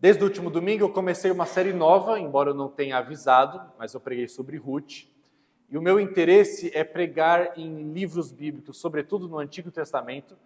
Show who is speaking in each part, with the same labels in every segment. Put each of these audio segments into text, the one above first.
Speaker 1: Desde o último domingo eu comecei uma série nova, embora eu não tenha avisado, mas eu preguei sobre Ruth. E o meu interesse é pregar em livros bíblicos, sobretudo no Antigo Testamento,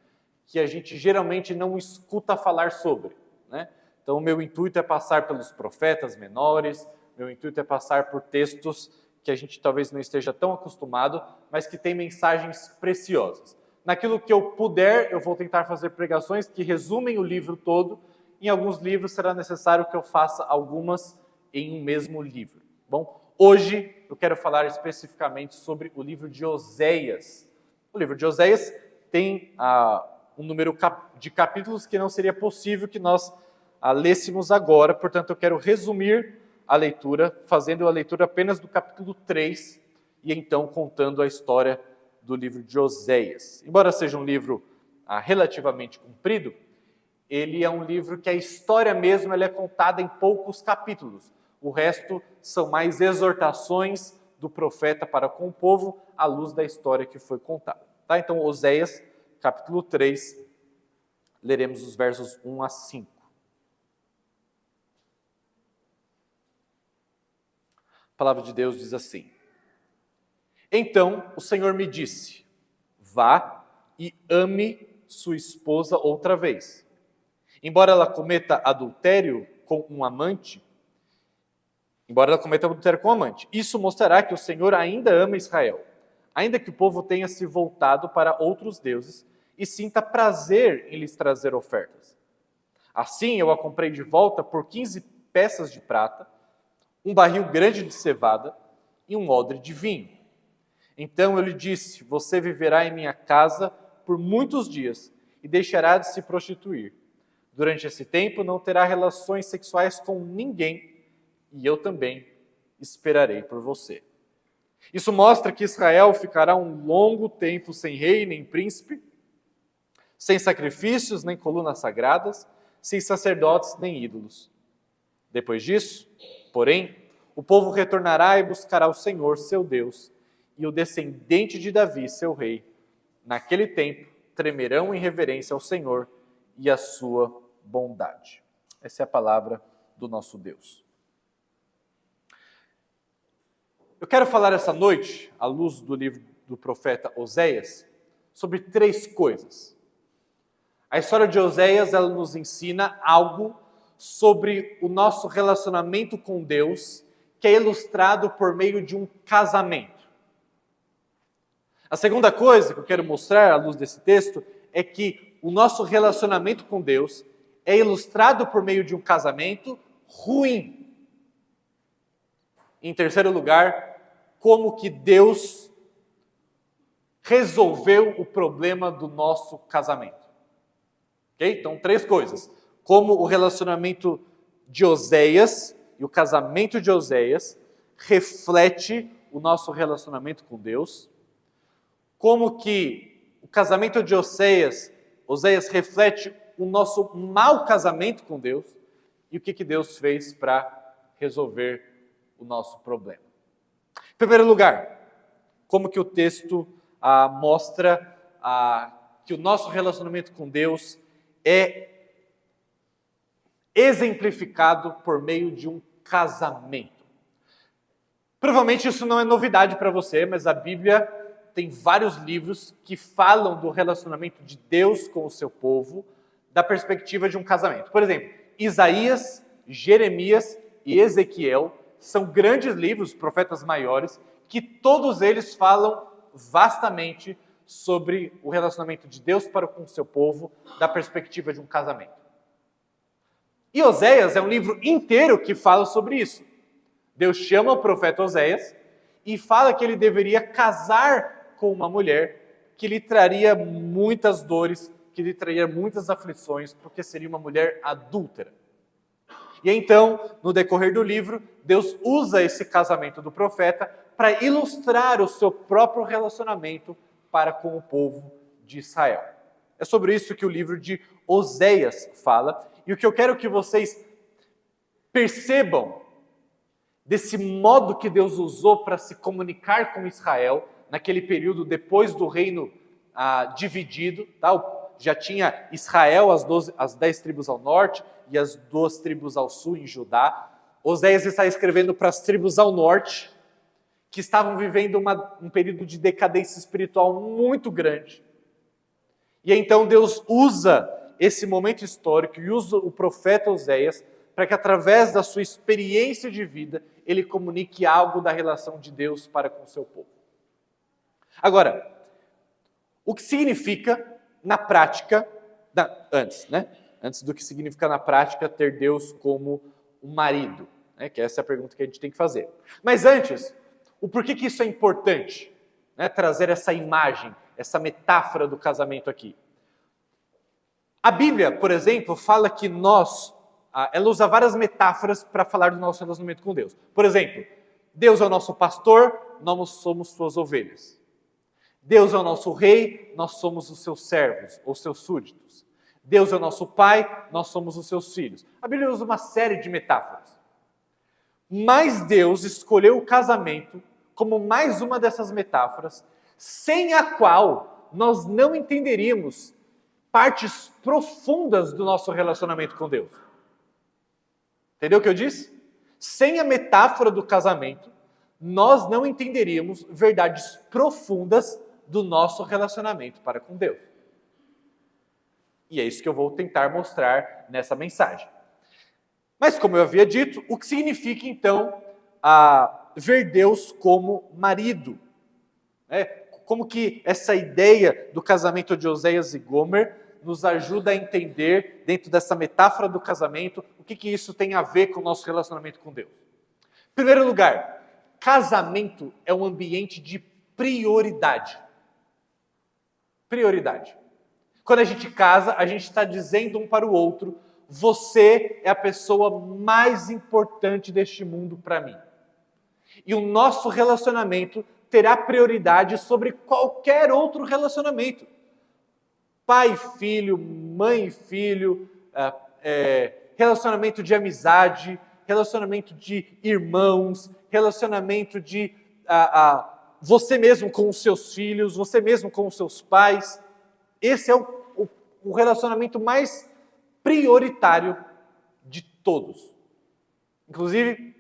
Speaker 1: que a gente geralmente não escuta falar sobre, né? Então o meu intuito é passar pelos profetas menores, meu intuito é passar por textos que a gente talvez não esteja tão acostumado, mas que têm mensagens preciosas. Naquilo que eu puder, eu vou tentar fazer pregações que resumem o livro todo. Em alguns livros será necessário que eu faça algumas em um mesmo livro. Bom, hoje eu quero falar especificamente sobre o livro de Oséias. O livro de Oséias tem um número de capítulos que não seria possível que nós lêssemos agora, portanto eu quero resumir a leitura, fazendo a leitura apenas do capítulo 3 e então contando a história do livro de Oséias. Embora seja um livro relativamente comprido, ele é um livro que a história mesmo ela é contada em poucos capítulos. O resto são mais exortações do profeta para com o povo à luz da história que foi contada. Tá? Então, Oséias, capítulo 3, leremos os versos 1 a 5. A palavra de Deus diz assim: Então o Senhor me disse, vá e ame sua esposa outra vez. Embora ela cometa adultério com um amante, isso mostrará que o Senhor ainda ama Israel, ainda que o povo tenha se voltado para outros deuses e sinta prazer em lhes trazer ofertas. Assim eu a comprei de volta por 15 peças de prata, um barril grande de cevada e um odre de vinho. Então eu lhe disse, você viverá em minha casa por muitos dias e deixará de se prostituir. Durante esse tempo não terá relações sexuais com ninguém e eu também esperarei por você. Isso mostra que Israel ficará um longo tempo sem rei nem príncipe, sem sacrifícios nem colunas sagradas, sem sacerdotes nem ídolos. Depois disso, porém, o povo retornará e buscará o Senhor, seu Deus, e o descendente de Davi, seu rei. Naquele tempo, tremerão em reverência ao Senhor e à sua bondade. Essa é a palavra do nosso Deus. Eu quero falar essa noite, à luz do livro do profeta Oséias, sobre 3 coisas. A história de Oséias, ela nos ensina algo sobre o nosso relacionamento com Deus, que é ilustrado por meio de um casamento. A segunda coisa que eu quero mostrar à luz desse texto é que o nosso relacionamento com Deus é ilustrado por meio de um casamento ruim. Em terceiro lugar, como que Deus resolveu o problema do nosso casamento. Ok? Então, 3 coisas. Como o relacionamento de Oséias e o casamento de Oséias reflete o nosso relacionamento com Deus. Como que o casamento de Oséias reflete o nosso mau casamento com Deus e o que Deus fez para resolver o nosso problema. Em primeiro lugar, como que o texto mostra que o nosso relacionamento com Deus é exemplificado por meio de um casamento. Provavelmente isso não é novidade para você, mas a Bíblia tem vários livros que falam do relacionamento de Deus com o seu povo da perspectiva de um casamento. Por exemplo, Isaías, Jeremias e Ezequiel são grandes livros, profetas maiores, que todos eles falam vastamente sobre o relacionamento de Deus para com o seu povo da perspectiva de um casamento. E Oséias é um livro inteiro que fala sobre isso. Deus chama o profeta Oséias e fala que ele deveria casar com uma mulher que lhe traria muitas dores, que lhe traria muitas aflições, porque seria uma mulher adúltera. E então, no decorrer do livro, Deus usa esse casamento do profeta para ilustrar o seu próprio relacionamento para com o povo de Israel. É sobre isso que o livro de Oséias fala, e o que eu quero que vocês percebam desse modo que Deus usou para se comunicar com Israel naquele período depois do reino dividido, tá? já tinha Israel, as 10 tribos ao norte e as 2 tribos ao sul em Judá. Oséias está escrevendo para as tribos ao norte, que estavam vivendo um período de decadência espiritual muito grande. E então Deus usa esse momento histórico e usa o profeta Oséias para que, através da sua experiência de vida, ele comunique algo da relação de Deus para com o seu povo. Agora, o que significa na prática, antes do que significa na prática ter Deus como um marido, né? Que essa é a pergunta que a gente tem que fazer. Mas antes, o porquê que isso é importante, né? Trazer essa imagem, essa metáfora do casamento aqui. A Bíblia, por exemplo, fala que ela usa várias metáforas para falar do nosso relacionamento com Deus. Por exemplo, Deus é o nosso pastor, nós somos suas ovelhas. Deus é o nosso rei, nós somos os seus servos, ou seus súditos. Deus é o nosso pai, nós somos os seus filhos. A Bíblia usa uma série de metáforas. Mas Deus escolheu o casamento como mais uma dessas metáforas, sem a qual nós não entenderíamos partes profundas do nosso relacionamento com Deus. Entendeu o que eu disse? Sem a metáfora do casamento, nós não entenderíamos verdades profundas do nosso relacionamento para com Deus. E é isso que eu vou tentar mostrar nessa mensagem. Mas, como eu havia dito, o que significa, então, ver Deus como marido? Como que essa ideia do casamento de Oséias e Gomer nos ajuda a entender, dentro dessa metáfora do casamento, o que isso tem a ver com o nosso relacionamento com Deus? Em primeiro lugar, casamento é um ambiente de prioridade. Prioridade. Quando a gente casa, a gente está dizendo um para o outro: você é a pessoa mais importante deste mundo para mim. E o nosso relacionamento terá prioridade sobre qualquer outro relacionamento. Pai e filho, mãe e filho, relacionamento de amizade, relacionamento de irmãos, relacionamento de você mesmo com os seus filhos, você mesmo com os seus pais. Esse é o relacionamento mais prioritário de todos. Inclusive,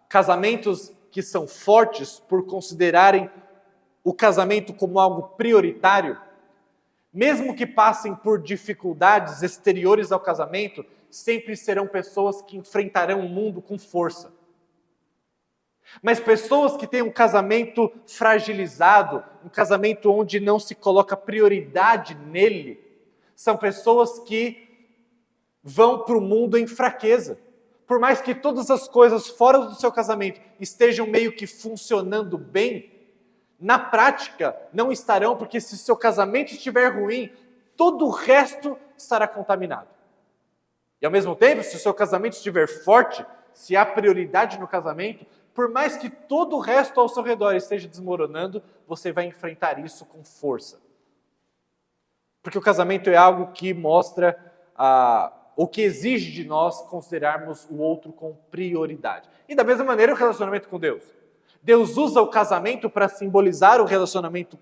Speaker 1: casamentos que são fortes por considerarem o casamento como algo prioritário, mesmo que passem por dificuldades exteriores ao casamento, sempre serão pessoas que enfrentarão o mundo com força. Mas pessoas que têm um casamento fragilizado, um casamento onde não se coloca prioridade nele, são pessoas que vão para o mundo em fraqueza. Por mais que todas as coisas fora do seu casamento estejam meio que funcionando bem, na prática não estarão, porque se seu casamento estiver ruim, todo o resto estará contaminado. E ao mesmo tempo, se o seu casamento estiver forte, se há prioridade no casamento, por mais que todo o resto ao seu redor esteja desmoronando, você vai enfrentar isso com força. Porque o casamento é algo que mostra o que exige de nós considerarmos o outro com prioridade. E da mesma maneira o relacionamento com Deus. Deus usa o casamento para simbolizar o relacionamento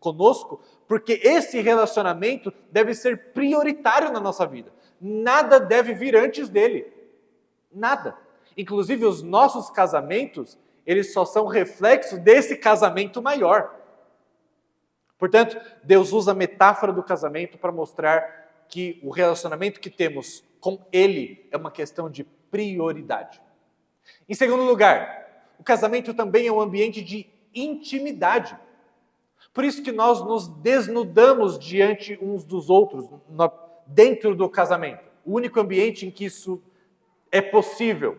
Speaker 1: conosco, porque esse relacionamento deve ser prioritário na nossa vida. Nada deve vir antes dele. Nada. Inclusive os nossos casamentos, eles só são reflexo desse casamento maior. Portanto, Deus usa a metáfora do casamento para mostrar que o relacionamento que temos com Ele é uma questão de prioridade. Em segundo lugar, o casamento também é um ambiente de intimidade. Por isso que nós nos desnudamos diante uns dos outros, dentro do casamento. O único ambiente em que isso é possível.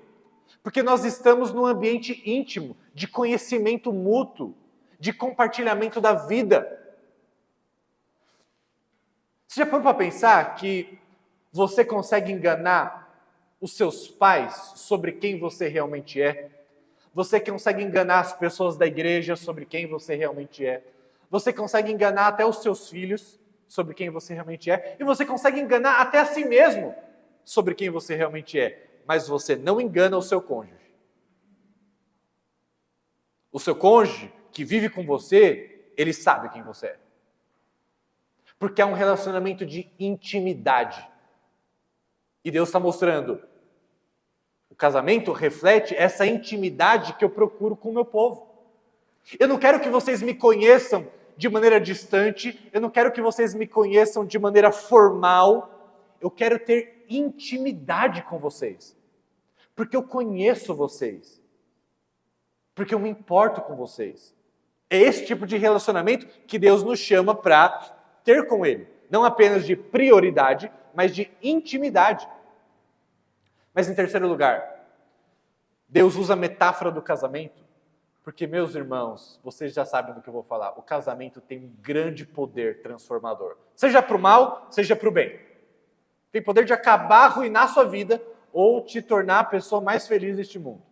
Speaker 1: Porque nós estamos num ambiente íntimo, de conhecimento mútuo, de compartilhamento da vida. Você já parou para pensar que você consegue enganar os seus pais sobre quem você realmente é? Você consegue enganar as pessoas da igreja sobre quem você realmente é? Você consegue enganar até os seus filhos sobre quem você realmente é? E você consegue enganar até a si mesmo sobre quem você realmente é? Mas você não engana o seu cônjuge. O seu cônjuge que vive com você, ele sabe quem você é. Porque é um relacionamento de intimidade. E Deus está mostrando, o casamento reflete essa intimidade que eu procuro com o meu povo. Eu não quero que vocês me conheçam de maneira distante, eu não quero que vocês me conheçam de maneira formal, eu quero ter intimidade com vocês. Porque eu conheço vocês. Porque eu me importo com vocês. É esse tipo de relacionamento que Deus nos chama para ter com Ele. Não apenas de prioridade, mas de intimidade. Mas em terceiro lugar, Deus usa a metáfora do casamento, porque, meus irmãos, vocês já sabem do que eu vou falar, o casamento tem um grande poder transformador. Seja para o mal, seja para o bem. Tem poder de acabar, arruinar a sua vida, ou te tornar a pessoa mais feliz deste mundo.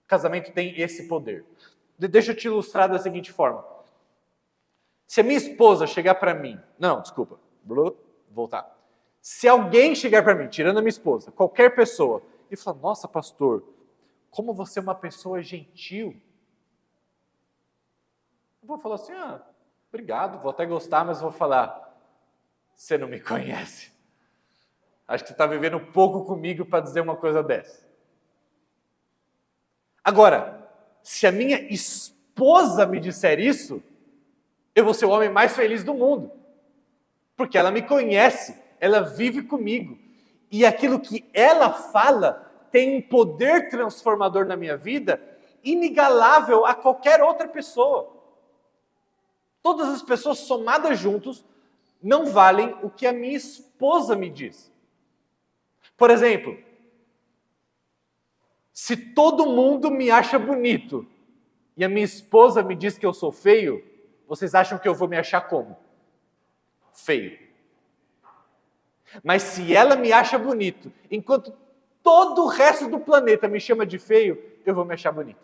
Speaker 1: O casamento tem esse poder. Deixa eu te ilustrar da seguinte forma. Se a minha esposa chegar para mim... Não, desculpa. Voltar. Se alguém chegar para mim, tirando a minha esposa, qualquer pessoa, e falar, nossa, pastor, como você é uma pessoa gentil. Eu vou falar assim, obrigado, vou até gostar, mas vou falar, você não me conhece. Acho que você está vivendo pouco comigo para dizer uma coisa dessa. Agora, se a minha esposa me disser isso, eu vou ser o homem mais feliz do mundo. Porque ela me conhece, ela vive comigo. E aquilo que ela fala tem um poder transformador na minha vida inigualável a qualquer outra pessoa. Todas as pessoas somadas juntos não valem o que a minha esposa me diz. Por exemplo, se todo mundo me acha bonito e a minha esposa me diz que eu sou feio, vocês acham que eu vou me achar como? Feio. Mas se ela me acha bonito, enquanto todo o resto do planeta me chama de feio, eu vou me achar bonito.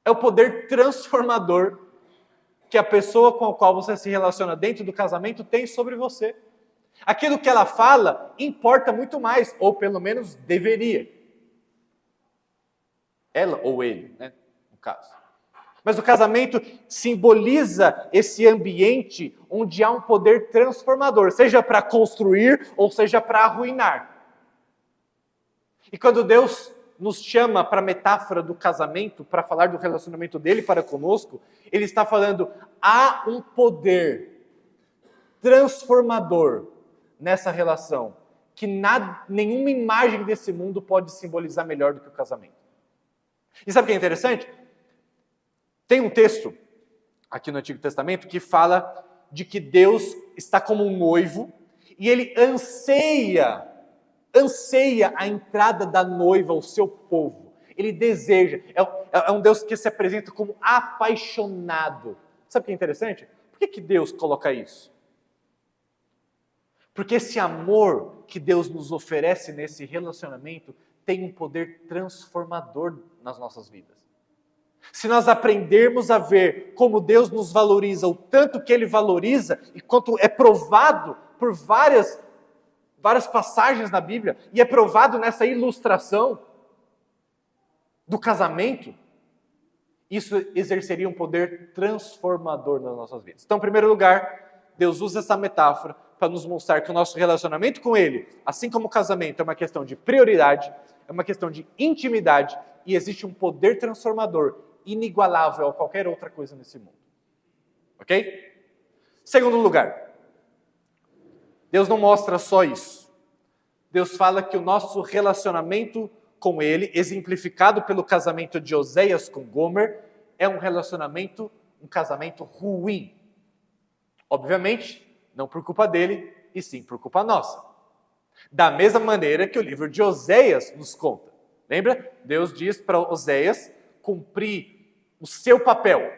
Speaker 1: É o poder transformador que a pessoa com a qual você se relaciona dentro do casamento tem sobre você. Aquilo que ela fala importa muito mais, ou pelo menos deveria. Ela ou ele, né, no caso. Mas o casamento simboliza esse ambiente onde há um poder transformador, seja para construir ou seja para arruinar. E quando Deus nos chama para a metáfora do casamento, para falar do relacionamento dele para conosco, ele está falando, há um poder transformador nessa relação, que nenhuma imagem desse mundo pode simbolizar melhor do que o casamento. E sabe o que é interessante? Tem um texto aqui no Antigo Testamento que fala de que Deus está como um noivo e ele anseia a entrada da noiva, o seu povo. Ele deseja, é um Deus que se apresenta como apaixonado. Sabe o que é interessante? Por que Deus coloca isso? Porque esse amor que Deus nos oferece nesse relacionamento tem um poder transformador nas nossas vidas. Se nós aprendermos a ver como Deus nos valoriza, o tanto que Ele valoriza, e quanto é provado por várias passagens na Bíblia, e é provado nessa ilustração do casamento, isso exerceria um poder transformador nas nossas vidas. Então, em primeiro lugar, Deus usa essa metáfora para nos mostrar que o nosso relacionamento com Ele, assim como o casamento, é uma questão de prioridade, é uma questão de intimidade, e existe um poder transformador inigualável a qualquer outra coisa nesse mundo. Ok? Segundo lugar, Deus não mostra só isso. Deus fala que o nosso relacionamento com Ele, exemplificado pelo casamento de Oséias com Gomer, é um casamento ruim. Obviamente, não por culpa dele, e sim por culpa nossa. Da mesma maneira que o livro de Oséias nos conta. Lembra? Deus diz para Oséias cumprir o seu papel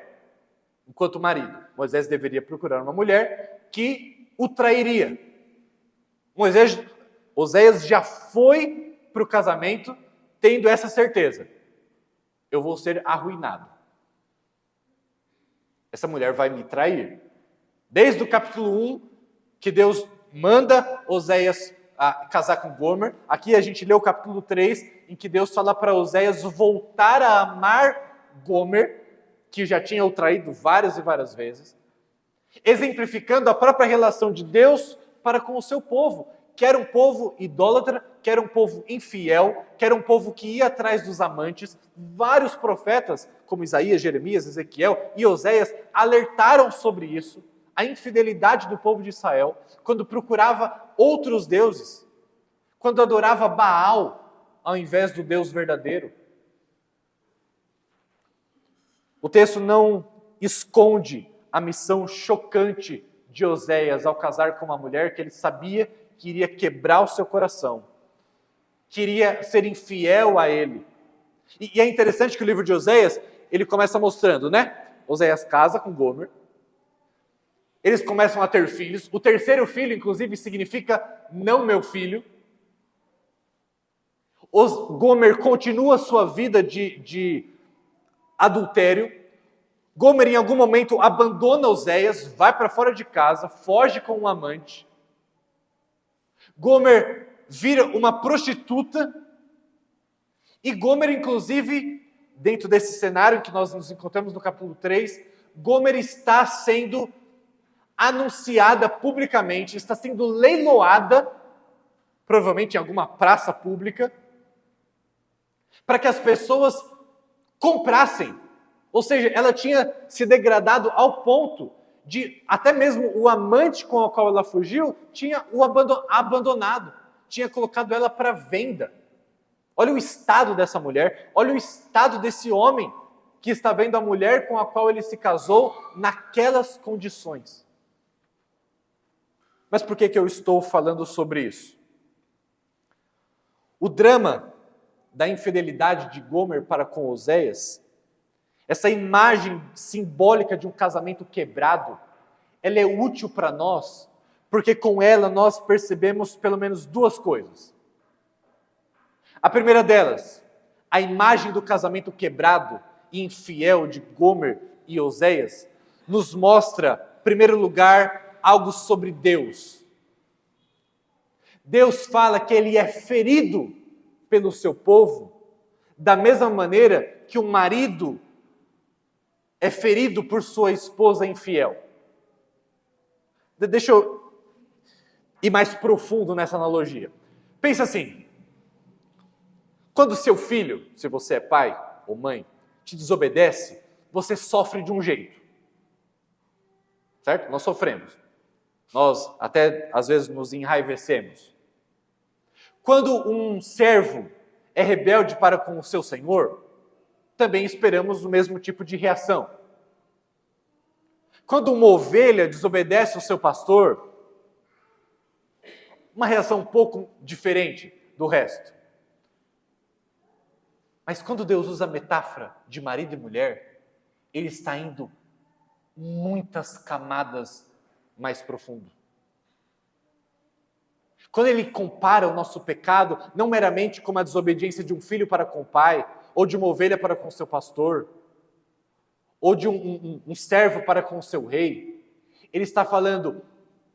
Speaker 1: enquanto marido. Moisés deveria procurar uma mulher que o trairia. Oséias já foi para o casamento tendo essa certeza. Eu vou ser arruinado. Essa mulher vai me trair. Desde o capítulo 1, que Deus manda Oséias a casar com Gomer. Aqui a gente lê o capítulo 3, em que Deus fala para Oséias voltar a amar Gomer, que já tinha o traído várias e várias vezes. exemplificando a própria relação de Deus para com o seu povo, que era um povo idólatra, que era um povo infiel, que era um povo que ia atrás dos amantes. Vários profetas, como Isaías, Jeremias, Ezequiel e Oséias, alertaram sobre isso, a infidelidade do povo de Israel, quando procurava outros deuses, quando adorava Baal ao invés do Deus verdadeiro. O texto não esconde a missão chocante de Oséias ao casar com uma mulher que ele sabia que iria quebrar o seu coração, queria ser infiel a ele. E é interessante que o livro de Oséias, ele começa mostrando, né? Oséias casa com Gomer, eles começam a ter filhos, o terceiro filho, inclusive, significa não meu filho. Gomer continua sua vida de adultério. Gomer, em algum momento, abandona Oséias, vai para fora de casa, foge com um amante. Gomer vira uma prostituta. E Gomer, inclusive, dentro desse cenário que nós nos encontramos no capítulo 3, Gomer está sendo anunciada publicamente, está sendo leiloada, provavelmente em alguma praça pública, para que as pessoas comprassem. Ou seja, ela tinha se degradado ao ponto de, até mesmo o amante com o qual ela fugiu, tinha o abandonado, tinha colocado ela para venda. Olha o estado dessa mulher, olha o estado desse homem que está vendo a mulher com a qual ele se casou naquelas condições. Mas por que eu estou falando sobre isso? O drama da infidelidade de Gomer para com Oséias, essa imagem simbólica de um casamento quebrado, ela é útil para nós, porque com ela nós percebemos pelo menos duas coisas. A primeira delas, a imagem do casamento quebrado e infiel de Gomer e Oséias, nos mostra, em primeiro lugar, algo sobre Deus. Deus fala que ele é ferido pelo seu povo, da mesma maneira que um marido é ferido por sua esposa infiel. Deixa eu ir mais profundo nessa analogia. Pensa assim, quando seu filho, se você é pai ou mãe, te desobedece, você sofre de um jeito. Certo? Nós sofremos. Nós até às vezes nos enraivecemos. Quando um servo é rebelde para com o seu senhor, também esperamos o mesmo tipo de reação. Quando uma ovelha desobedece ao seu pastor, uma reação um pouco diferente do resto. Mas quando Deus usa a metáfora de marido e mulher, ele está indo muitas camadas mais profundo. Quando ele compara o nosso pecado, não meramente como a desobediência de um filho para com o pai, ou de uma ovelha para com o seu pastor, ou de um servo para com o seu rei, ele está falando,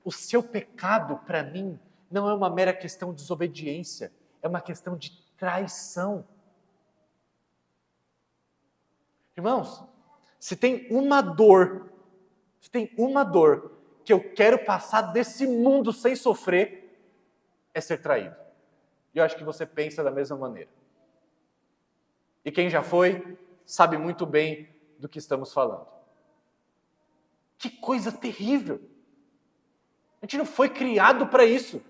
Speaker 1: o seu pecado para mim não é uma mera questão de desobediência, é uma questão de traição. Irmãos, se tem uma dor que eu quero passar desse mundo sem sofrer, é ser traído. E eu acho que você pensa da mesma maneira. E quem já foi, sabe muito bem do que estamos falando. Que coisa terrível! A gente não foi criado para isso.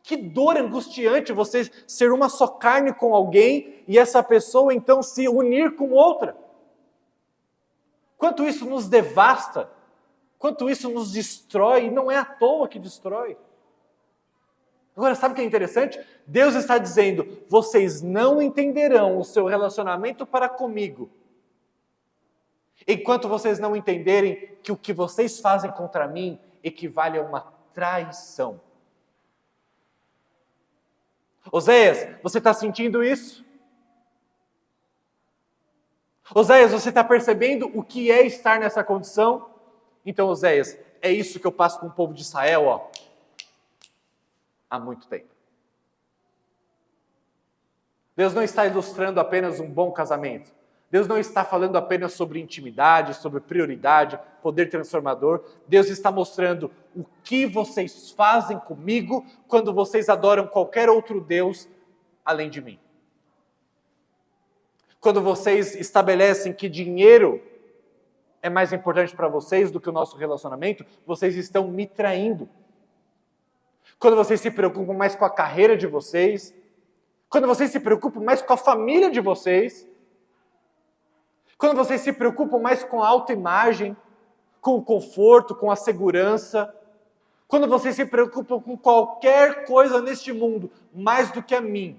Speaker 1: Que dor angustiante você ser uma só carne com alguém e essa pessoa então se unir com outra. Quanto isso nos devasta, quanto isso nos destrói, e não é à toa que destrói. Agora, sabe o que é interessante? Deus está dizendo, vocês não entenderão o seu relacionamento para comigo, enquanto vocês não entenderem que o que vocês fazem contra mim equivale a uma traição. Oséias, você está sentindo isso? Oséias, você está percebendo o que é estar nessa condição? Então, Oséias, é isso que eu passo com o povo de Israel, há muito tempo. Deus não está ilustrando apenas um bom casamento, Deus não está falando apenas sobre intimidade, sobre prioridade, poder transformador. Deus está mostrando o que vocês fazem comigo quando vocês adoram qualquer outro Deus além de mim. Quando vocês estabelecem que dinheiro é mais importante para vocês do que o nosso relacionamento, vocês estão me traindo. Quando vocês se preocupam mais com a carreira de vocês, quando vocês se preocupam mais com a família de vocês, quando vocês se preocupam mais com a autoimagem, com o conforto, com a segurança, quando vocês se preocupam com qualquer coisa neste mundo mais do que a mim,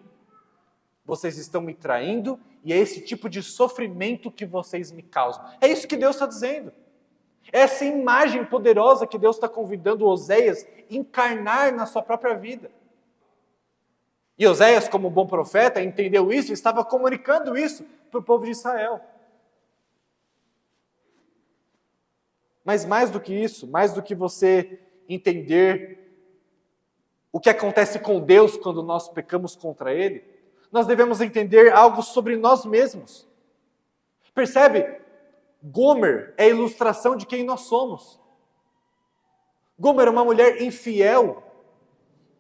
Speaker 1: vocês estão me traindo e é esse tipo de sofrimento que vocês me causam. É isso que Deus está dizendo. Essa imagem poderosa que Deus está convidando Oséias a encarnar na sua própria vida. E Oséias, como bom profeta, entendeu isso e estava comunicando isso para o povo de Israel. Mas mais do que isso, mais do que você entender o que acontece com Deus quando nós pecamos contra Ele, nós devemos entender algo sobre nós mesmos. Percebe? Gomer é a ilustração de quem nós somos. Gomer é uma mulher infiel.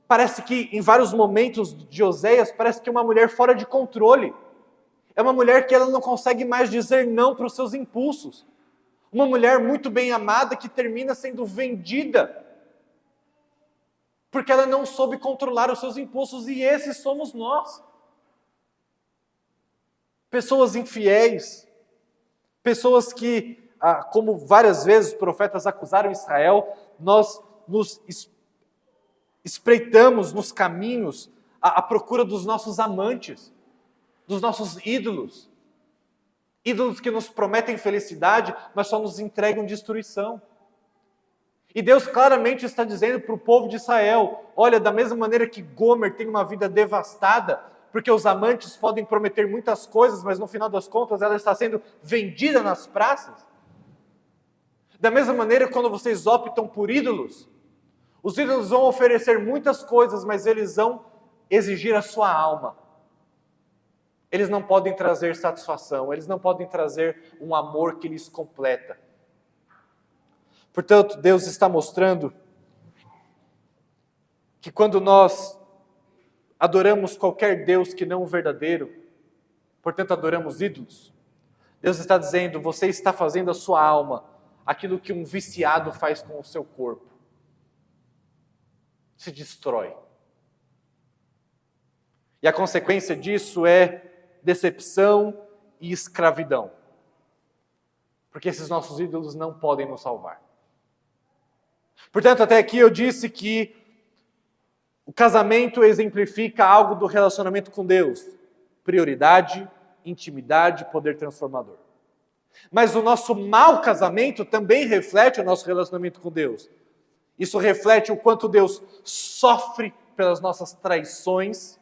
Speaker 1: Parece que em vários momentos de Oséias, parece que é uma mulher fora de controle. É uma mulher que ela não consegue mais dizer não para os seus impulsos. Uma mulher muito bem amada que termina sendo vendida porque ela não soube controlar os seus impulsos, e esses somos nós. Pessoas infiéis, pessoas que, como várias vezes os profetas acusaram Israel, nós nos espreitamos nos caminhos à procura dos nossos amantes, dos nossos ídolos. Ídolos que nos prometem felicidade, mas só nos entregam destruição. E Deus claramente está dizendo para o povo de Israel, olha, da mesma maneira que Gomer tem uma vida devastada, porque os amantes podem prometer muitas coisas, mas no final das contas ela está sendo vendida nas praças. Da mesma maneira, quando vocês optam por ídolos, os ídolos vão oferecer muitas coisas, mas eles vão exigir a sua alma. Eles não podem trazer satisfação, eles não podem trazer um amor que lhes completa. Portanto, Deus está mostrando que quando nós adoramos qualquer Deus que não o verdadeiro, portanto adoramos ídolos, Deus está dizendo, você está fazendo a sua alma aquilo que um viciado faz com o seu corpo. Se destrói. E a consequência disso é decepção e escravidão. Porque esses nossos ídolos não podem nos salvar. Portanto, até aqui eu disse que o casamento exemplifica algo do relacionamento com Deus. Prioridade, intimidade, poder transformador. Mas o nosso mau casamento também reflete o nosso relacionamento com Deus. Isso reflete o quanto Deus sofre pelas nossas traições,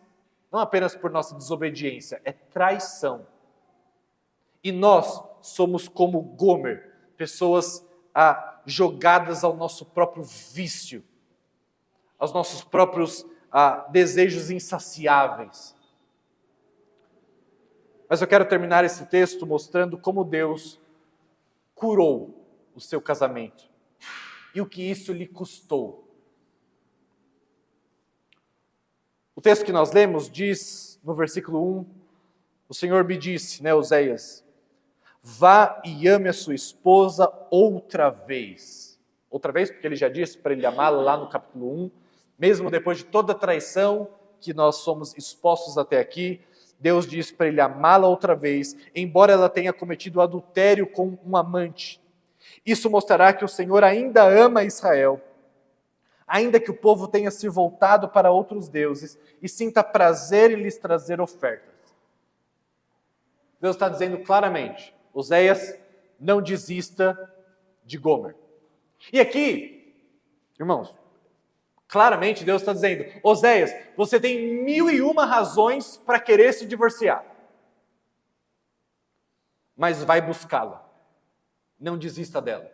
Speaker 1: não apenas por nossa desobediência, é traição. E nós somos como Gomer, pessoas jogadas ao nosso próprio vício, aos nossos próprios desejos insaciáveis. Mas eu quero terminar esse texto mostrando como Deus curou o seu casamento e o que isso lhe custou. O texto que nós lemos diz, no versículo 1, o Senhor me disse, Oséias, vá e ame a sua esposa outra vez. Outra vez, porque ele já disse para ele amá-la lá no capítulo 1, mesmo depois de toda a traição que nós somos expostos até aqui, Deus diz para ele amá-la outra vez, embora ela tenha cometido adultério com um amante. Isso mostrará que o Senhor ainda ama Israel, ainda que o povo tenha se voltado para outros deuses e sinta prazer em lhes trazer ofertas. Deus está dizendo claramente, Oséias, não desista de Gomer. E aqui, irmãos, claramente Deus está dizendo, Oséias, você tem 1001 razões para querer se divorciar. Mas vai buscá-la. Não desista dela.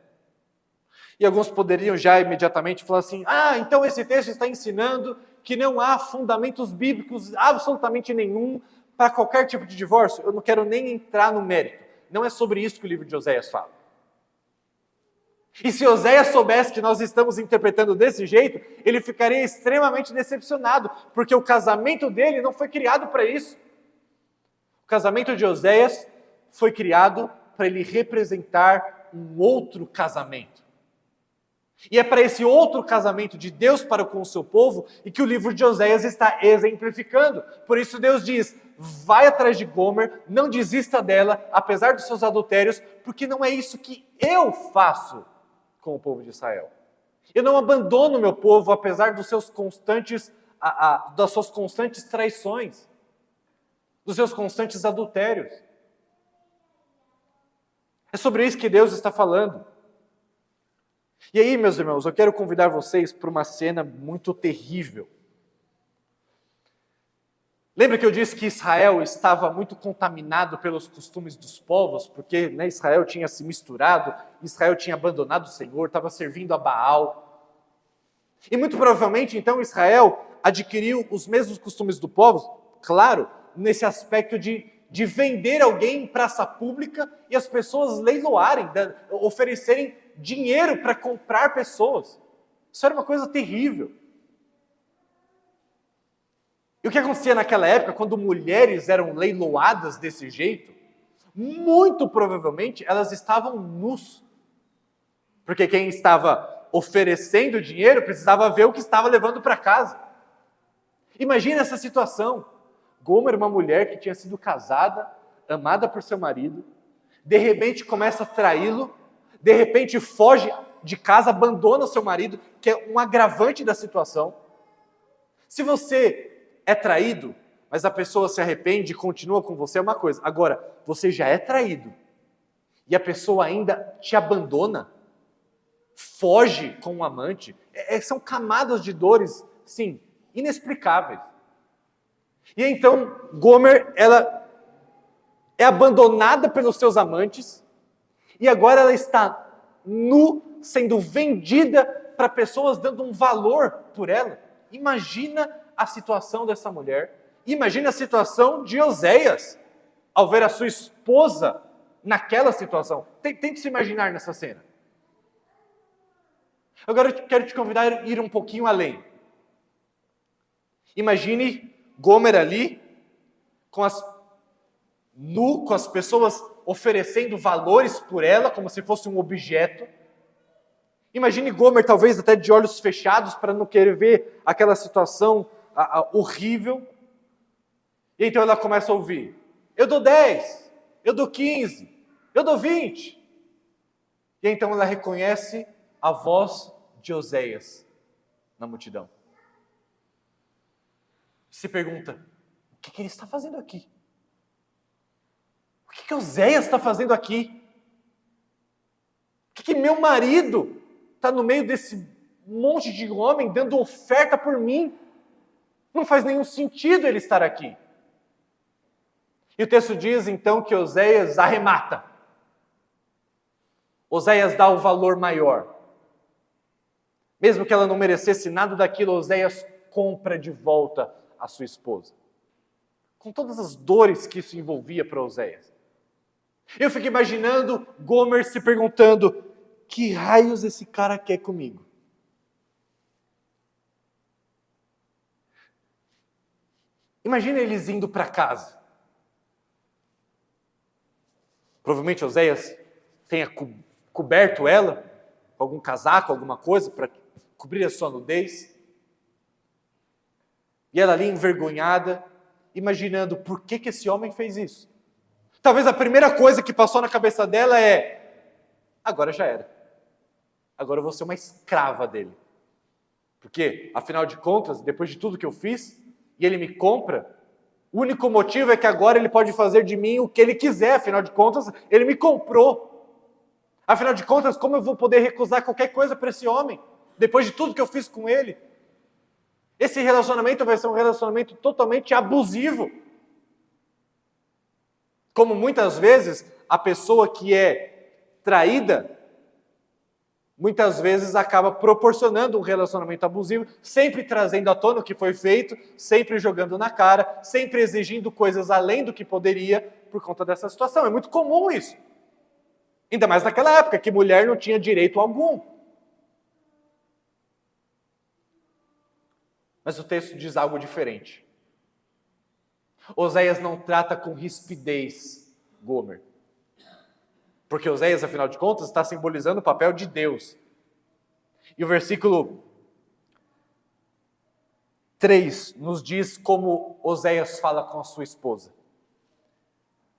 Speaker 1: E alguns poderiam já imediatamente falar assim, então esse texto está ensinando que não há fundamentos bíblicos absolutamente nenhum para qualquer tipo de divórcio? Eu não quero nem entrar no mérito. Não é sobre isso que o livro de Oséias fala. E se Oséias soubesse que nós estamos interpretando desse jeito, ele ficaria extremamente decepcionado, porque o casamento dele não foi criado para isso. O casamento de Oséias foi criado para ele representar um outro casamento. E é para esse outro casamento de Deus para com o seu povo e que o livro de Oséias está exemplificando. Por isso Deus diz, vai atrás de Gomer, não desista dela, apesar dos seus adultérios, porque não é isso que eu faço com o povo de Israel. Eu não abandono o meu povo, apesar dos seus das suas constantes traições, dos seus constantes adultérios. É sobre isso que Deus está falando. E aí, meus irmãos, eu quero convidar vocês para uma cena muito terrível. Lembra que eu disse que Israel estava muito contaminado pelos costumes dos povos, porque Israel tinha se misturado, Israel tinha abandonado o Senhor, estava servindo a Baal. E muito provavelmente, então, Israel adquiriu os mesmos costumes do povo, claro, nesse aspecto de vender alguém em praça pública e as pessoas leiloarem, oferecerem dinheiro para comprar pessoas. Isso era uma coisa terrível. E o que acontecia naquela época, quando mulheres eram leiloadas desse jeito, muito provavelmente elas estavam nus. Porque quem estava oferecendo dinheiro precisava ver o que estava levando para casa. Imagina essa situação. Gomer, uma mulher que tinha sido casada, amada por seu marido, de repente começa a traí-lo, de repente foge de casa, abandona o seu marido, que é um agravante da situação. Se você é traído, mas a pessoa se arrepende e continua com você, é uma coisa. Agora, você já é traído e a pessoa ainda te abandona, foge com um amante, são camadas de dores, sim, inexplicáveis. E então, Gomer, ela é abandonada pelos seus amantes e agora ela está sendo vendida para pessoas dando um valor por ela. Imagina a situação dessa mulher, imagina a situação de Oséias, ao ver a sua esposa naquela situação. Tente se imaginar nessa cena. Agora eu quero te convidar a ir um pouquinho além. Imagine Gomer ali, com as pessoas oferecendo valores por ela, como se fosse um objeto. Imagine Gomer talvez até de olhos fechados para não querer ver aquela situação horrível. E então ela começa a ouvir, eu dou 10, eu dou 15, eu dou 20. E então ela reconhece a voz de Oséias na multidão. Se pergunta, o que ele está fazendo aqui? O que Oséias está fazendo aqui? O que meu marido está no meio desse monte de homem dando oferta por mim? Não faz nenhum sentido ele estar aqui. E o texto diz então que Oséias arremata. Oséias dá o valor maior. Mesmo que ela não merecesse nada daquilo, Oséias compra de volta a sua esposa. Com todas as dores que isso envolvia para Oséias. Eu fico imaginando Gomer se perguntando, que raios esse cara quer comigo? Imagina eles indo para casa. Provavelmente Oséias tenha coberto ela com algum casaco, alguma coisa para cobrir a sua nudez. E ela ali envergonhada, imaginando por que esse homem fez isso. Talvez a primeira coisa que passou na cabeça dela é, agora já era. Agora eu vou ser uma escrava dele. Porque, afinal de contas, depois de tudo que eu fiz, e ele me compra, o único motivo é que agora ele pode fazer de mim o que ele quiser. Afinal de contas, ele me comprou. Afinal de contas, como eu vou poder recusar qualquer coisa para esse homem? Depois de tudo que eu fiz com ele? Esse relacionamento vai ser um relacionamento totalmente abusivo. Como muitas vezes a pessoa que é traída muitas vezes acaba proporcionando um relacionamento abusivo, sempre trazendo à tona o que foi feito, sempre jogando na cara, sempre exigindo coisas além do que poderia por conta dessa situação. É muito comum isso. Ainda mais naquela época, que mulher não tinha direito algum. Mas o texto diz algo diferente. Oséias não trata com rispidez Gomer. Porque Oséias, afinal de contas, está simbolizando o papel de Deus. E o versículo 3 nos diz como Oséias fala com a sua esposa.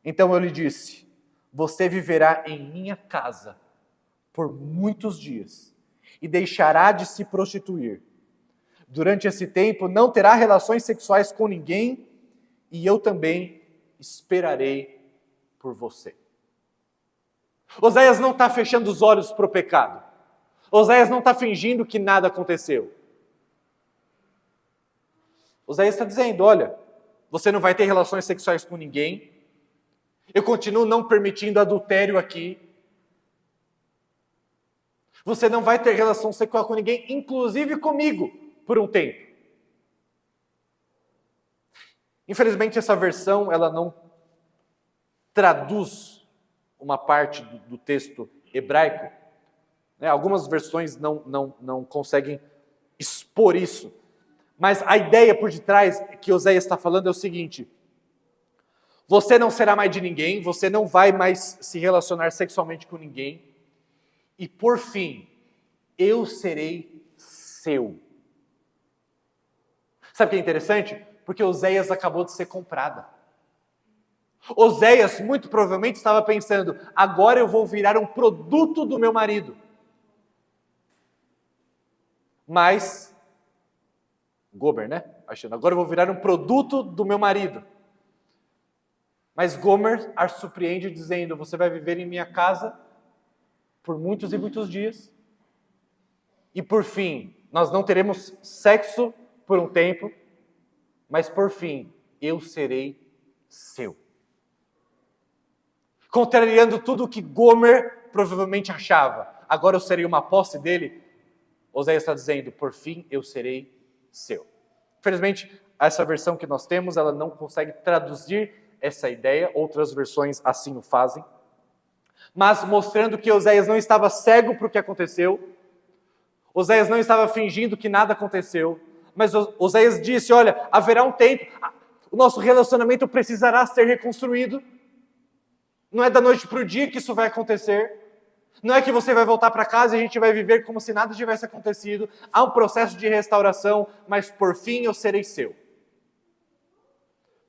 Speaker 1: Então eu lhe disse: você viverá em minha casa por muitos dias e deixará de se prostituir. Durante esse tempo não terá relações sexuais com ninguém e eu também esperarei por você. Oséias não está fechando os olhos para o pecado. Oséias não está fingindo que nada aconteceu. Oséias está dizendo: olha, você não vai ter relações sexuais com ninguém. Eu continuo não permitindo adultério aqui. Você não vai ter relação sexual com ninguém, inclusive comigo, por um tempo. Infelizmente, essa versão ela não traduz uma parte do texto hebraico. Algumas versões não conseguem expor isso. Mas a ideia por detrás que Oséias está falando é o seguinte: você não será mais de ninguém, você não vai mais se relacionar sexualmente com ninguém, e por fim, eu serei seu. Sabe o que é interessante? Porque Oséias acabou de ser comprada. Oséias muito provavelmente estava pensando: agora eu vou virar um produto do meu marido. Mas, Gomer, né? Achando, agora eu vou virar um produto do meu marido. Mas Gomer a surpreende dizendo: você vai viver em minha casa por muitos e muitos dias. E por fim, nós não teremos sexo por um tempo, mas por fim, eu serei seu. Contrariando tudo o que Gomer provavelmente achava. Agora eu serei uma posse dele. Oséias está dizendo: por fim, eu serei seu. Infelizmente, essa versão que nós temos, ela não consegue traduzir essa ideia. Outras versões assim o fazem. Mas mostrando que Oséias não estava cego para o que aconteceu. Oséias não estava fingindo que nada aconteceu. Mas Oséias disse: olha, haverá um tempo, o nosso relacionamento precisará ser reconstruído. Não é da noite para o dia que isso vai acontecer. Não é que você vai voltar para casa e a gente vai viver como se nada tivesse acontecido. Há um processo de restauração, mas por fim eu serei seu.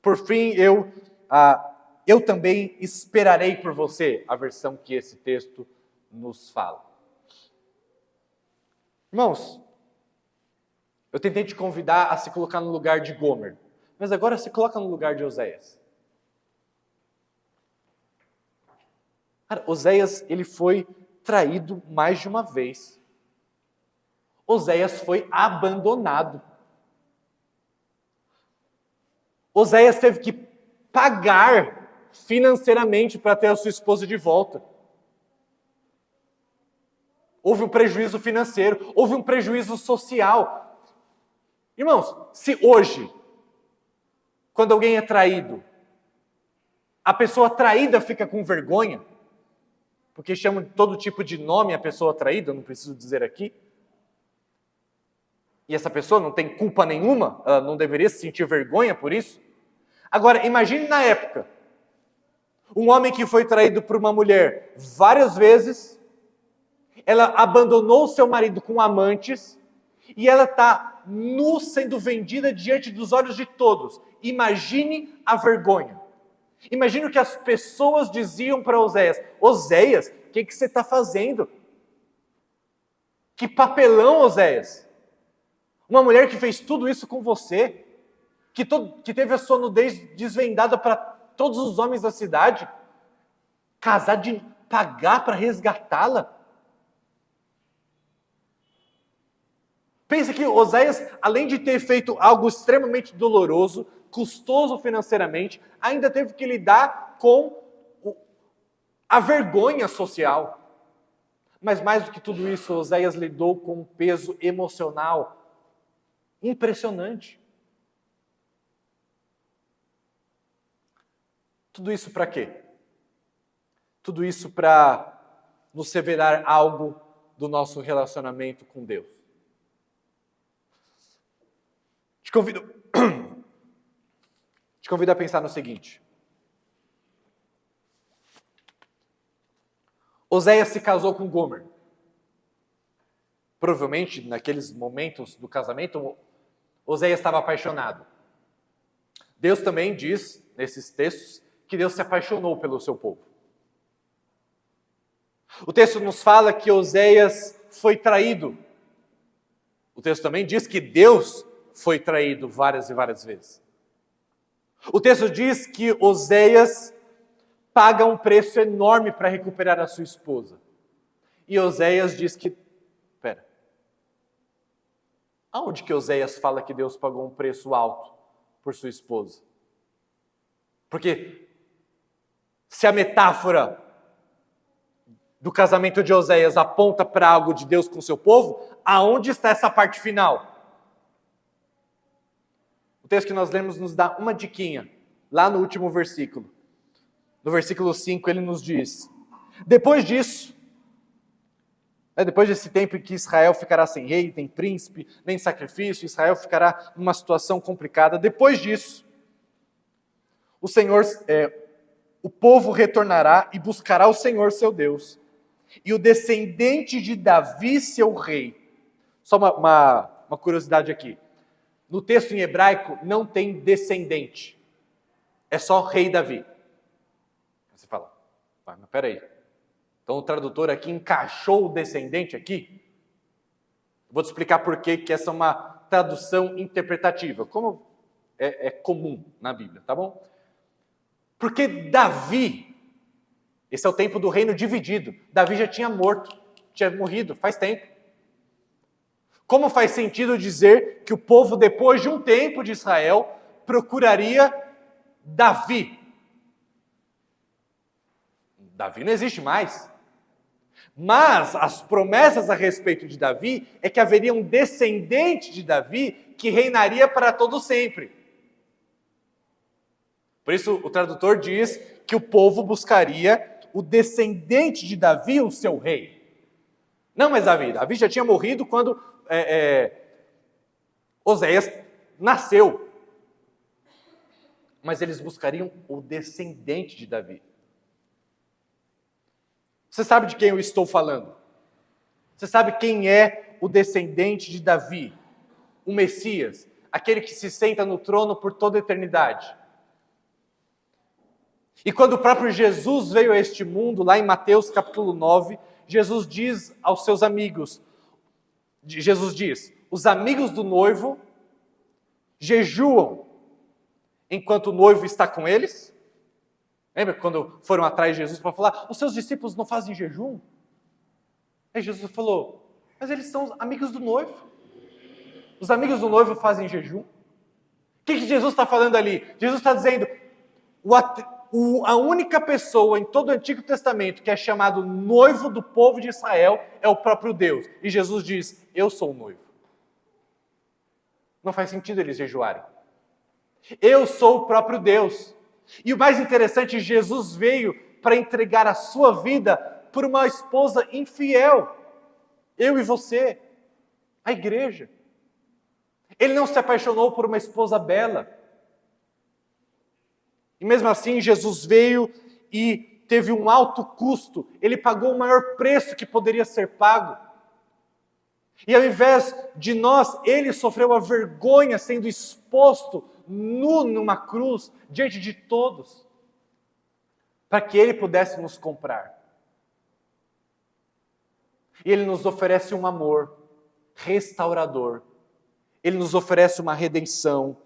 Speaker 1: Por fim eu também esperarei por você, a versão que esse texto nos fala. Irmãos, eu tentei te convidar a se colocar no lugar de Gomer, mas agora se coloca no lugar de Oséias. Cara, Oséias, ele foi traído mais de uma vez. Oséias foi abandonado. Oséias teve que pagar financeiramente para ter a sua esposa de volta. Houve um prejuízo financeiro, houve um prejuízo social. Irmãos, se hoje, quando alguém é traído, a pessoa traída fica com vergonha, porque chamam de todo tipo de nome a pessoa traída, eu não preciso dizer aqui, e essa pessoa não tem culpa nenhuma, ela não deveria se sentir vergonha por isso. Agora, imagine na época, um homem que foi traído por uma mulher várias vezes, ela abandonou seu marido com amantes, e ela está nu sendo vendida diante dos olhos de todos. Imagine a vergonha. Imagine o que as pessoas diziam para Oséias: Oséias, o que você está fazendo? Que papelão, Oséias! Uma mulher que fez tudo isso com você, que teve a sua nudez desvendada para todos os homens da cidade, casar de pagar para resgatá-la. Pensa que Oséias, além de ter feito algo extremamente doloroso, custoso financeiramente, ainda teve que lidar com a vergonha social. Mas mais do que tudo isso, Oséias lidou com um peso emocional impressionante. Tudo isso para quê? Tudo isso para nos revelar algo do nosso relacionamento com Deus. Te convido a pensar no seguinte. Oséias se casou com Gomer. Provavelmente, naqueles momentos do casamento, Oséias estava apaixonado. Deus também diz, nesses textos, que Deus se apaixonou pelo seu povo. O texto nos fala que Oséias foi traído. O texto também diz que Deus foi traído várias e várias vezes. O texto diz que Oséias paga um preço enorme para recuperar a sua esposa. E Oséias diz que... Aonde que Oséias fala que Deus pagou um preço alto por sua esposa? Porque se a metáfora do casamento de Oséias aponta para algo de Deus com o seu povo, aonde está essa parte final? O texto que nós lemos nos dá uma diquinha, lá no último versículo. No versículo 5 ele nos diz, depois disso, depois desse tempo em que Israel ficará sem rei, nem príncipe, nem sacrifício, Israel ficará numa situação complicada, depois disso, o povo retornará e buscará o Senhor seu Deus, e o descendente de Davi, seu rei. Só uma curiosidade aqui. No texto em hebraico não tem descendente. É só rei Davi. Você fala, mas peraí. Então o tradutor aqui encaixou o descendente aqui? Vou te explicar por que essa é uma tradução interpretativa. Como é comum na Bíblia, tá bom? Porque Davi... Esse é o tempo do reino dividido. Davi já tinha morrido faz tempo. Como faz sentido dizer que o povo, depois de um tempo de Israel, procuraria Davi? Davi não existe mais. Mas as promessas a respeito de Davi é que haveria um descendente de Davi que reinaria para todo sempre. Por isso o tradutor diz que o povo buscaria o descendente de Davi, o seu rei. Não, mas Davi já tinha morrido quando Oséias nasceu. Mas eles buscariam o descendente de Davi. Você sabe de quem eu estou falando? Você sabe quem é o descendente de Davi? O Messias, aquele que se senta no trono por toda a eternidade. E quando o próprio Jesus veio a este mundo, lá em Mateus capítulo 9, Jesus diz aos seus amigos, os amigos do noivo jejuam enquanto o noivo está com eles. Lembra quando foram atrás de Jesus para falar, os seus discípulos não fazem jejum? Aí Jesus falou, mas eles são os amigos do noivo. Os amigos do noivo fazem jejum? O que Jesus está falando ali? Jesus está dizendo, a única pessoa em todo o Antigo Testamento que é chamado noivo do povo de Israel é o próprio Deus. E Jesus diz, eu sou o noivo. Não faz sentido eles jejuarem. Eu sou o próprio Deus. E o mais interessante, Jesus veio para entregar a sua vida por uma esposa infiel. Eu e você, a igreja. Ele não se apaixonou por uma esposa bela. E mesmo assim, Jesus veio e teve um alto custo. Ele pagou o maior preço que poderia ser pago. E ao invés de nós, ele sofreu a vergonha sendo exposto nu numa cruz, diante de todos, para que ele pudesse nos comprar. E ele nos oferece um amor restaurador. Ele nos oferece uma redenção.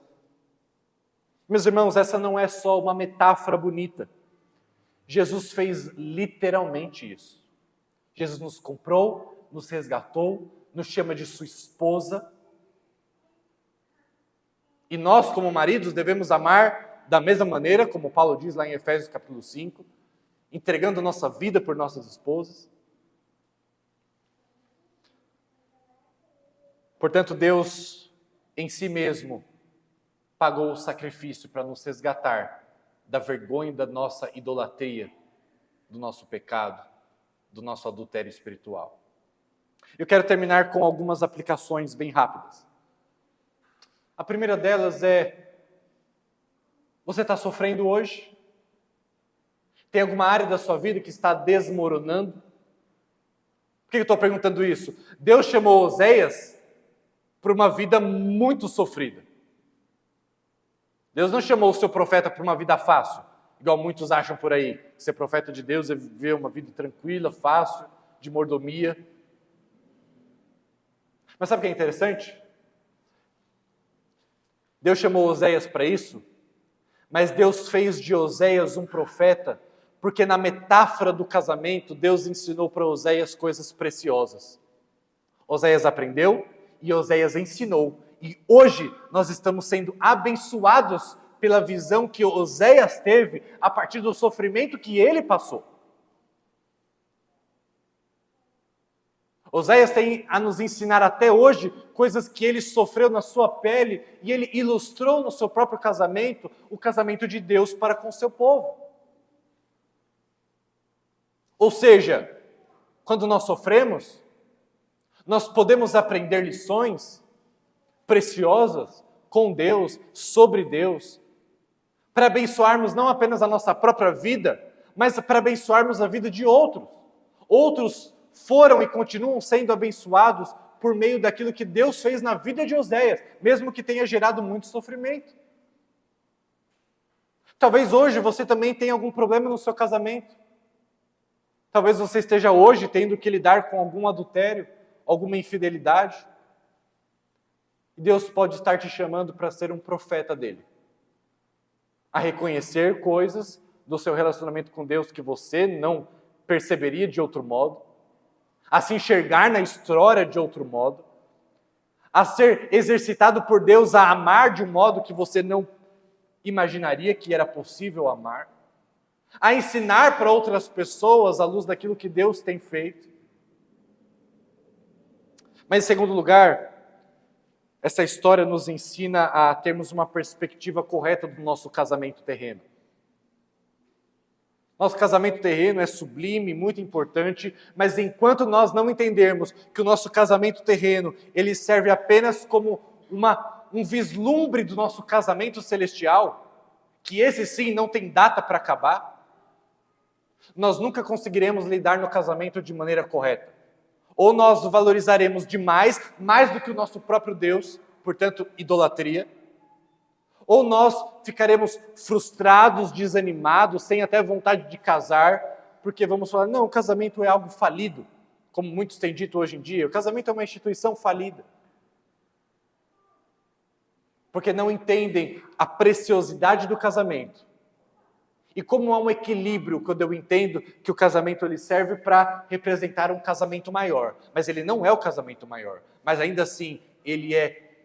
Speaker 1: Meus irmãos, essa não é só uma metáfora bonita. Jesus fez literalmente isso. Jesus nos comprou, nos resgatou, nos chama de sua esposa. E nós, como maridos, devemos amar da mesma maneira, como Paulo diz lá em Efésios capítulo 5, entregando nossa vida por nossas esposas. Portanto, Deus em si mesmo pagou o sacrifício para nos resgatar da vergonha da nossa idolatria, do nosso pecado, do nosso adultério espiritual. Eu quero terminar com algumas aplicações bem rápidas. A primeira delas é: você está sofrendo hoje? Tem alguma área da sua vida que está desmoronando? Por que eu estou perguntando isso? Deus chamou Oséias para uma vida muito sofrida. Deus não chamou o seu profeta para uma vida fácil, igual muitos acham por aí. Ser profeta de Deus é viver uma vida tranquila, fácil, de mordomia. Mas sabe o que é interessante? Deus chamou Oséias para isso, mas Deus fez de Oséias um profeta, porque na metáfora do casamento, Deus ensinou para Oséias coisas preciosas. Oséias aprendeu e Oséias ensinou. E hoje nós estamos sendo abençoados pela visão que Oséias teve a partir do sofrimento que ele passou. Oséias tem a nos ensinar até hoje coisas que ele sofreu na sua pele e ele ilustrou no seu próprio casamento, o casamento de Deus para com o seu povo. Ou seja, quando nós sofremos, nós podemos aprender lições preciosas com Deus, sobre Deus, para abençoarmos não apenas a nossa própria vida, mas para abençoarmos a vida de outros. Outros foram e continuam sendo abençoados por meio daquilo que Deus fez na vida de Oséias, mesmo que tenha gerado muito sofrimento. Talvez hoje você também tenha algum problema no seu casamento. Talvez você esteja hoje tendo que lidar com algum adultério, alguma infidelidade. E Deus pode estar te chamando para ser um profeta dele. A reconhecer coisas do seu relacionamento com Deus que você não perceberia de outro modo. A se enxergar na história de outro modo. A ser exercitado por Deus a amar de um modo que você não imaginaria que era possível amar. A ensinar para outras pessoas à luz daquilo que Deus tem feito. Mas, em segundo lugar, essa história nos ensina a termos uma perspectiva correta do nosso casamento terreno. Nosso casamento terreno é sublime, muito importante, mas enquanto nós não entendermos que o nosso casamento terreno, ele serve apenas como um vislumbre do nosso casamento celestial, que esse sim não tem data para acabar, nós nunca conseguiremos lidar no casamento de maneira correta. Ou nós valorizaremos demais, mais do que o nosso próprio Deus, portanto, idolatria. Ou nós ficaremos frustrados, desanimados, sem até vontade de casar, porque vamos falar, não, o casamento é algo falido, como muitos têm dito hoje em dia, o casamento é uma instituição falida. Porque não entendem a preciosidade do casamento. E como há um equilíbrio quando eu entendo que o casamento ele serve para representar um casamento maior. Mas ele não é o casamento maior. Mas ainda assim, ele é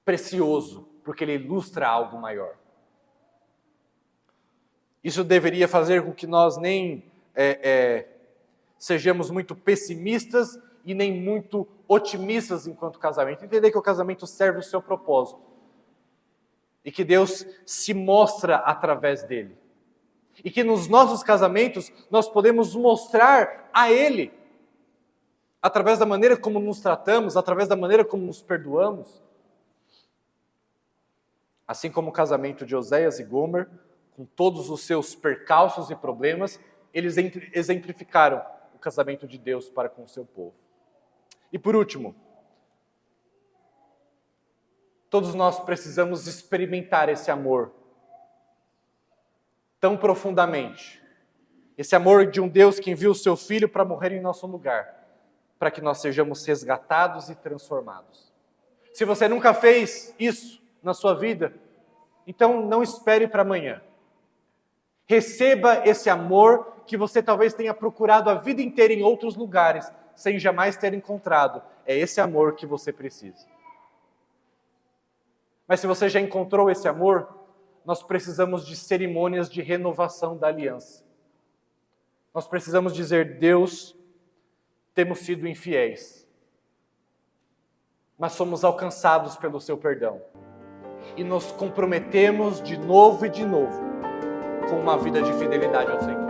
Speaker 1: precioso, porque ele ilustra algo maior. Isso deveria fazer com que nós nem sejamos muito pessimistas e nem muito otimistas enquanto casamento. Entender que o casamento serve o seu propósito. E que Deus se mostra através dele. E que nos nossos casamentos nós podemos mostrar a Ele. Através da maneira como nos tratamos, através da maneira como nos perdoamos. Assim como o casamento de Oséias e Gomer, com todos os seus percalços e problemas, eles exemplificaram o casamento de Deus para com o seu povo. E por último, todos nós precisamos experimentar esse amor tão profundamente. Esse amor de um Deus que enviou o seu Filho para morrer em nosso lugar, para que nós sejamos resgatados e transformados. Se você nunca fez isso na sua vida, então não espere para amanhã. Receba esse amor que você talvez tenha procurado a vida inteira em outros lugares, sem jamais ter encontrado. É esse amor que você precisa. Mas se você já encontrou esse amor, nós precisamos de cerimônias de renovação da aliança. Nós precisamos dizer, Deus, temos sido infiéis. mas somos alcançados pelo seu perdão. E nos comprometemos de novo e de novo com uma vida de fidelidade ao Senhor.